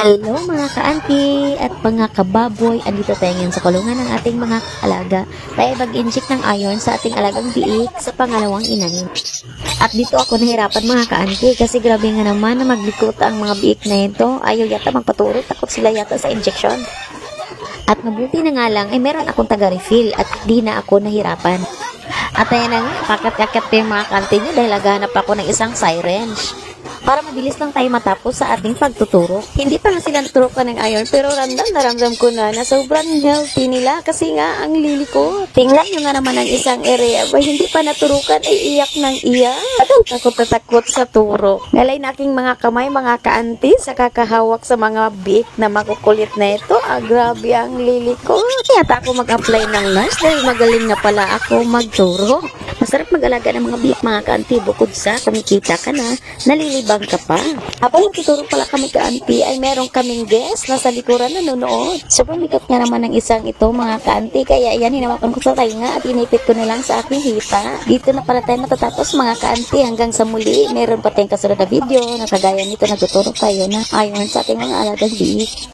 Hello mga ka-auntie at mga kababoy, andito tayo ngayon sa kulungan ng ating mga alaga. Tayo mag-inject ng iron sa ating alagang biik sa pangalawang inanin. At dito ako nahirapan mga ka-auntie kasi grabe nga naman na maglikot ang mga biik na ito. Ayaw yata magpaturo, takot sila yata sa injection. At mabuti na nga lang, meron akong taga-refill at di na ako nahirapan. At ayan na nga, kakat-kakat pa yung mga ka-auntie nyo dahil naghahanap ako ng isang syringe. Para mabilis lang tayo matapos sa ating pagtuturo. Hindi pa nga sila naturukan ng iron, pero naramdam ko na sobrang healthy nila kasi nga ang liliko. Tingnan nyo nga naman ang isang area ba hindi pa naturukan ay iyak ng iyak. Takot na takot sa turo. Ngalay na aking mga kamay, mga ka-auntie, sa kakahawak sa mga biik na makukulit na ito. Grabe ang liliko. Kaya ako mag-apply ng nurse dahil magaling na pala ako magturo. Masarap mag-alaga ng mga biik mga ka-auntie bukod sa kumikita ka na, nalilibang ka pa. Habang nagtuturo pala kami ka-auntie ay meron kaming guest na sa likuran nanonood. Sobrang likat nga naman ng isang ito mga ka-auntie, kaya yan hinawakan ko sa tainga at inipit ko na lang sa aking hita. Dito na pala tayo matatapos mga ka-auntie. Hanggang sa muli, meron pa tayong kasunod na video na kagaya nito, nagtuturo tayo na ayon sa ating mga alagang biik.